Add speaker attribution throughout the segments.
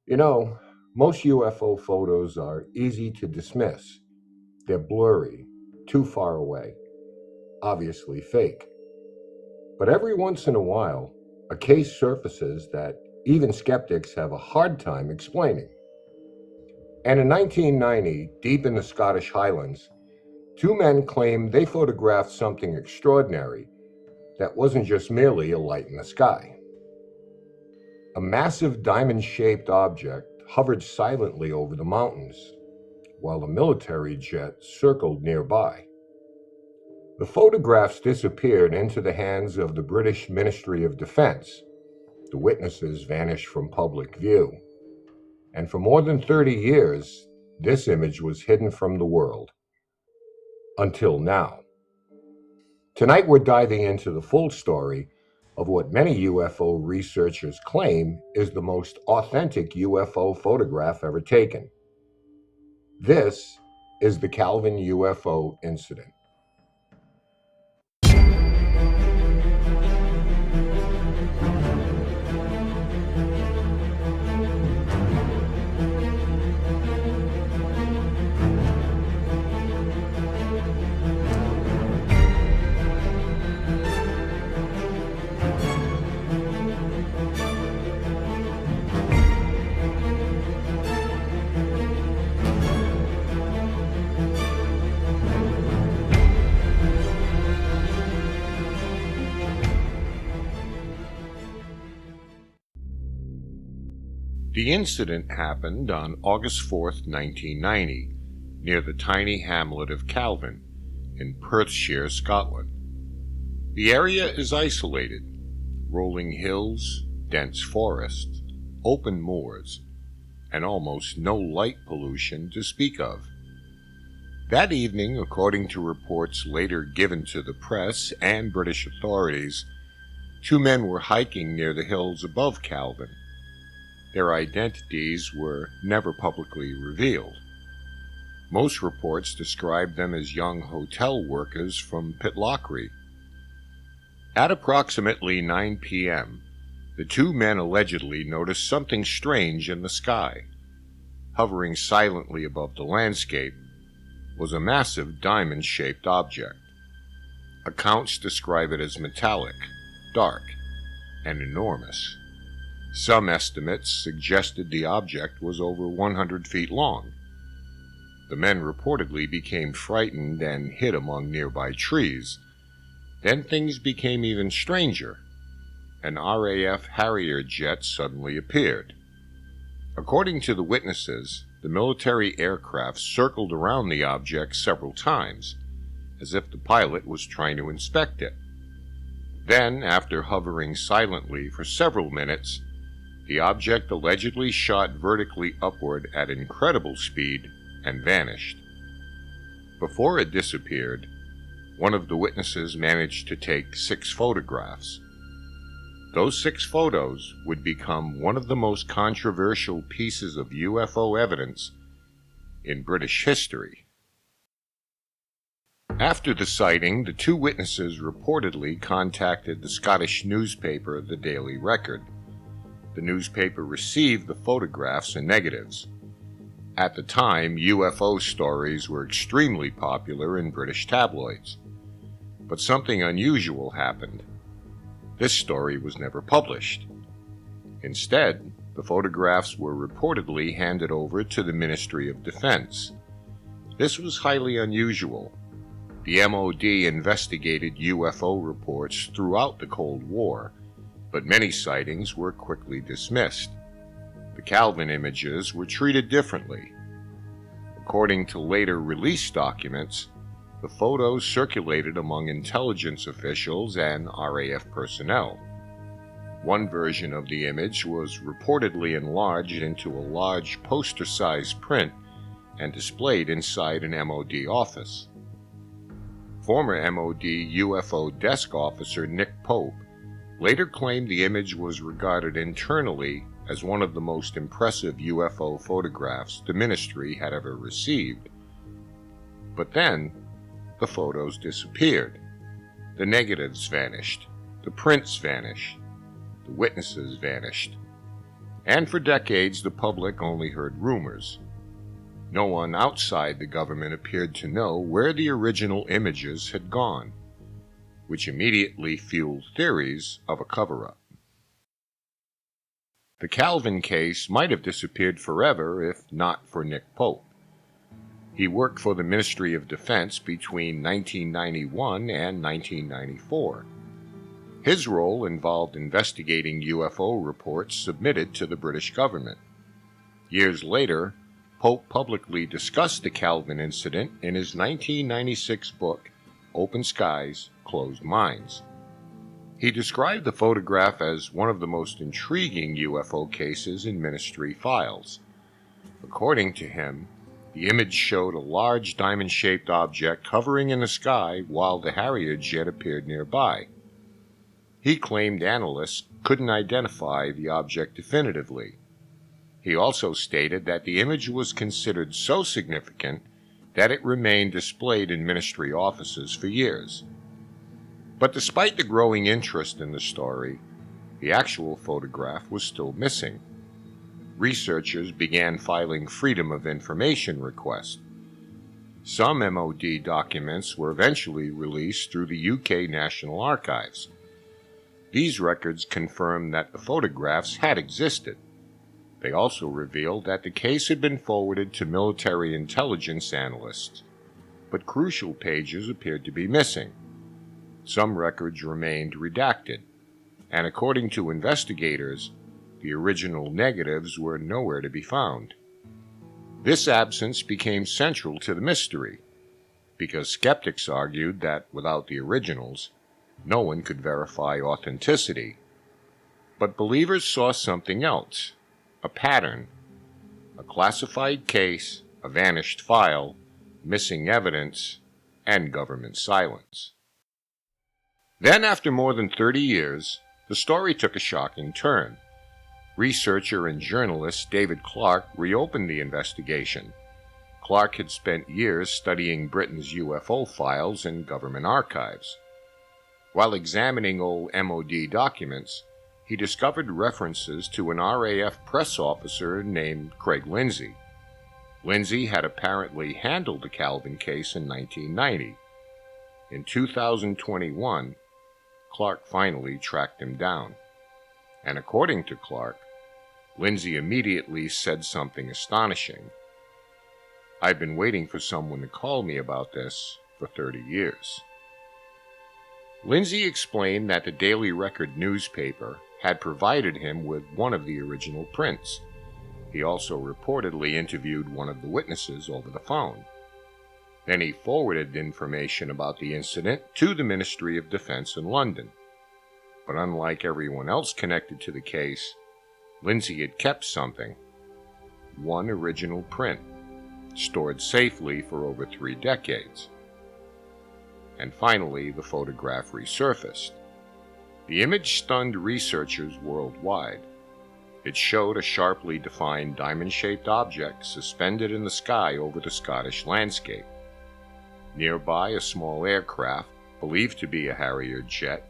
Speaker 1: You know, most UFO photos are easy to dismiss. They're blurry, too far away, obviously fake. But every once in a while, a case surfaces that even skeptics have a hard time explaining. And in 1990, deep in the Scottish Highlands, two men claimed they photographed something extraordinary that wasn't just merely a light in the sky. A massive diamond-shaped object hovered silently over the mountains, while a military jet circled nearby. The photographs disappeared into the hands of the British Ministry of Defense. The witnesses vanished from public view. And for more than 30 years, this image was hidden from the world. Until now. Tonight we're diving into the full story of what many UFO researchers claim is the most authentic UFO photograph ever taken. This is the Calvine UFO incident.
Speaker 2: The incident happened on August 4th, 1990, near the tiny hamlet of Calvine in Perthshire, Scotland. The area is isolated, rolling hills, dense forests, open moors, and almost no light pollution to speak of. That evening, according to reports later given to the press and British authorities, two men were hiking near the hills above Calvine. Their identities were never publicly revealed. Most reports described them as young hotel workers from Pitlochry. At approximately 9 p.m., the two men allegedly noticed something strange in the sky. Hovering silently above the landscape was a massive diamond-shaped object. Accounts describe it as metallic, dark, and enormous. Some estimates suggested the object was over 100 feet long. The men reportedly became frightened and hid among nearby trees. Then things became even stranger. An RAF Harrier jet suddenly appeared. According to the witnesses, the military aircraft circled around the object several times, as if the pilot was trying to inspect it. Then, after hovering silently for several minutes, the object allegedly shot vertically upward at incredible speed and vanished. Before it disappeared, one of the witnesses managed to take 6 photographs. Those 6 photos would become one of the most controversial pieces of UFO evidence in British history. After the sighting, the two witnesses reportedly contacted the Scottish newspaper, the Daily Record. The newspaper received the photographs and negatives. At the time, UFO stories were extremely popular in British tabloids. But something unusual happened. This story was never published. Instead, the photographs were reportedly handed over to the Ministry of Defense. This was highly unusual. The MOD investigated UFO reports throughout the Cold War, but many sightings were quickly dismissed. The Calvine images were treated differently. According to later released documents, the photos circulated among intelligence officials and RAF personnel. One version of the image was reportedly enlarged into a large poster-sized print and displayed inside an MOD office. Former MOD UFO desk officer Nick Pope later claimed the image was regarded internally as one of the most impressive UFO photographs the ministry had ever received. But then, the photos disappeared. The negatives vanished. The prints vanished. The witnesses vanished. and for decades the public only heard rumors. No one outside the government appeared to know where the original images had gone, which immediately fueled theories of a cover-up. The Calvin case might have disappeared forever if not for Nick Pope. He worked for the Ministry of Defense between 1991 and 1994. His role involved investigating UFO reports submitted to the British government. Years later, Pope publicly discussed the Calvin incident in his 1996 book, Open Skies, Closed Minds. He described the photograph as one of the most intriguing UFO cases in ministry files. According to him, the image showed a large diamond-shaped object hovering in the sky while the Harrier jet appeared nearby. He claimed analysts couldn't identify the object definitively. He also stated that the image was considered so significant that it remained displayed in ministry offices for years. But despite the growing interest in the story, the actual photograph was still missing. Researchers began filing Freedom of Information requests. Some MOD documents were eventually released through the UK National Archives. These records confirmed that the photographs had existed. They also revealed that the case had been forwarded to military intelligence analysts, but crucial pages appeared to be missing. Some records remained redacted, and according to investigators, the original negatives were nowhere to be found. This absence became central to the mystery, because skeptics argued that without the originals, no one could verify authenticity. But believers saw something else. A pattern, a classified case, a vanished file, missing evidence, and government silence. Then, after more than 30 years, the story took a shocking turn. Researcher and journalist David Clarke reopened the investigation. Clarke had spent years studying Britain's UFO files in government archives. While examining old MOD documents, he discovered references to an RAF press officer named Craig Lindsay. Lindsay had apparently handled the Calvin case in 1990. In 2021, Clarke finally tracked him down. And according to Clarke, Lindsay immediately said something astonishing. "I've been waiting for someone to call me about this for 30 years. Lindsay explained that the Daily Record newspaper had provided him with one of the original prints. He also reportedly interviewed one of the witnesses over the phone. Then he forwarded information about the incident to the Ministry of Defense in London. But unlike everyone else connected to the case, Lindsay had kept something. One original print, stored safely for over 3 decades. And finally, the photograph resurfaced. The image stunned researchers worldwide. It showed a sharply defined diamond-shaped object suspended in the sky over the Scottish landscape. Nearby, a small aircraft, believed to be a Harrier jet,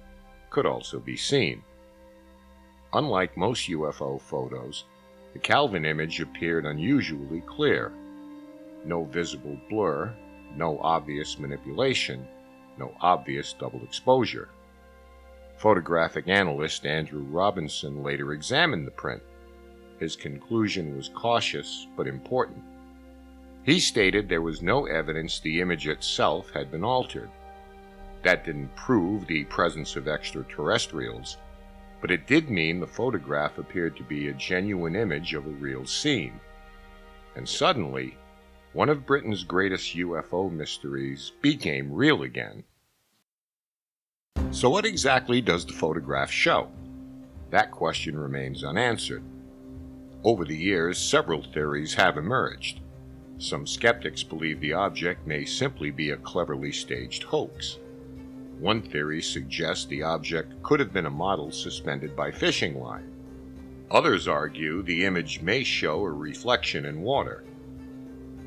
Speaker 2: could also be seen. Unlike most UFO photos, the Calvin image appeared unusually clear. No visible blur, no obvious manipulation, no obvious double exposure. Photographic analyst Andrew Robinson later examined the print. His conclusion was cautious but important. He stated there was no evidence the image itself had been altered. That didn't prove the presence of extraterrestrials, but it did mean the photograph appeared to be a genuine image of a real scene. And suddenly, one of Britain's greatest UFO mysteries became real again. So what exactly does the photograph show? That question remains unanswered. Over the years, several theories have emerged. Some skeptics believe the object may simply be a cleverly staged hoax. One theory suggests the object could have been a model suspended by fishing line. Others argue the image may show a reflection in water.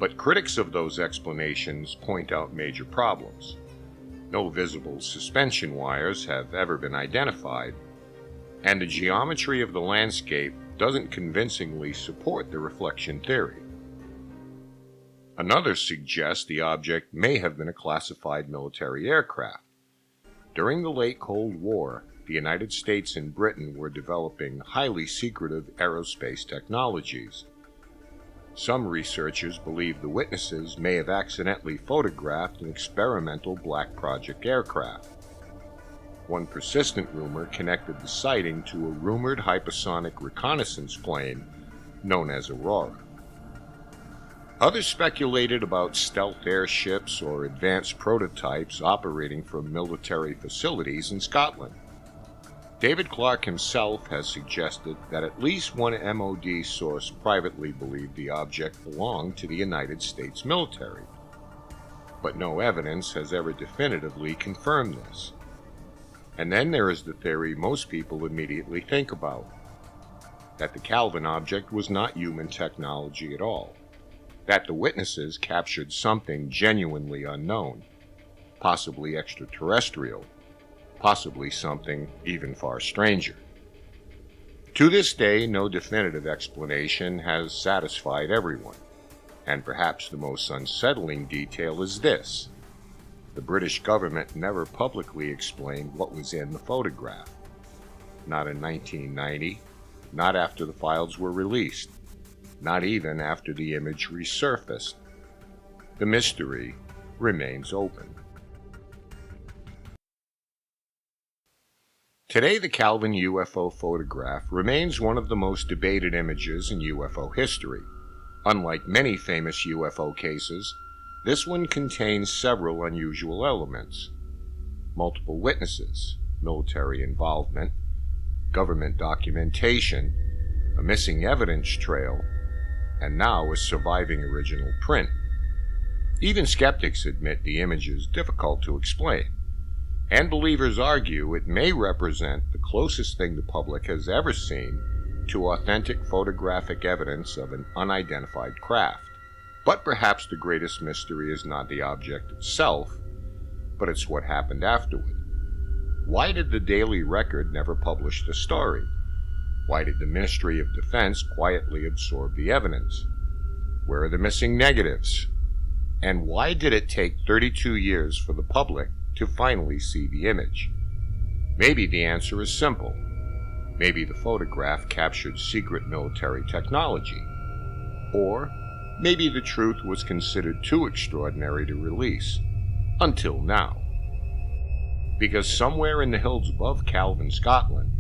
Speaker 2: But critics of those explanations point out major problems. No visible suspension wires have ever been identified, and the geometry of the landscape doesn't convincingly support the reflection theory. Another suggests the object may have been a classified military aircraft. During the late Cold War, the United States and Britain were developing highly secretive aerospace technologies. Some researchers believe the witnesses may have accidentally photographed an experimental Black Project aircraft. One persistent rumor connected the sighting to a rumored hypersonic reconnaissance plane known as Aurora. Others speculated about stealth airships or advanced prototypes operating from military facilities in Scotland. David Clark himself has suggested that at least one MOD source privately believed the object belonged to the United States military, but no evidence has ever definitively confirmed this. And then there is the theory most people immediately think about, that the Calvin object was not human technology at all, that the witnesses captured something genuinely unknown, possibly extraterrestrial, possibly something even far stranger. To this day, no definitive explanation has satisfied everyone, and perhaps the most unsettling detail is this: the British government never publicly explained what was in the photograph. Not in 1990, not after the files were released, not even after the image resurfaced. The mystery remains open. Today, the Calvin UFO photograph remains one of the most debated images in UFO history. Unlike many famous UFO cases, this one contains several unusual elements: multiple witnesses, military involvement, government documentation, a missing evidence trail, and now a surviving original print. Even skeptics admit the image is difficult to explain, and believers argue it may represent the closest thing the public has ever seen to authentic photographic evidence of an unidentified craft. But perhaps the greatest mystery is not the object itself, but it's what happened afterward. Why did the Daily Record never publish the story? Why did the Ministry of Defense quietly absorb the evidence? Where are the missing negatives? And why did it take 32 years for the public to finally see the image? Maybe the answer is simple. Maybe the photograph captured secret military technology. Or maybe the truth was considered too extraordinary to release, until now. Because somewhere in the hills above Calvin, Scotland,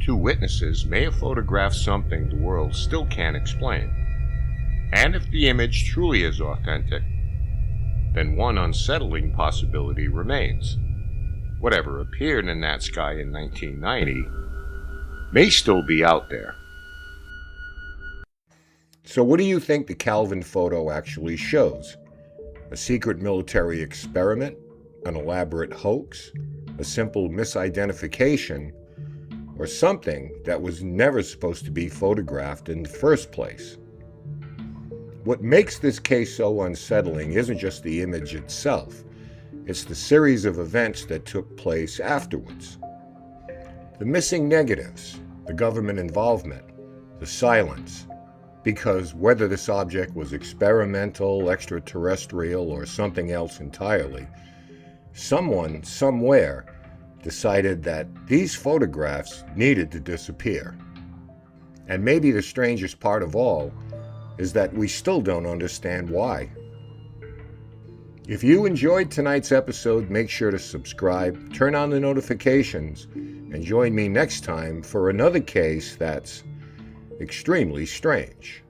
Speaker 2: two witnesses may have photographed something the world still can't explain. And if the image truly is authentic, then one unsettling possibility remains. Whatever appeared in that sky in 1990 may still be out there.
Speaker 1: So what do you think the Calvin photo actually shows? A secret military experiment? An elaborate hoax? A simple misidentification? Or something that was never supposed to be photographed in the first place? What makes this case so unsettling isn't just the image itself. It's the series of events that took place afterwards. The missing negatives, the government involvement, the silence. Because whether this object was experimental, extraterrestrial, or something else entirely, someone, somewhere, decided that these photographs needed to disappear. And maybe the strangest part of all is that we still don't understand why. If you enjoyed tonight's episode, make sure to subscribe, turn on the notifications, and join me next time for another case that's extremely strange.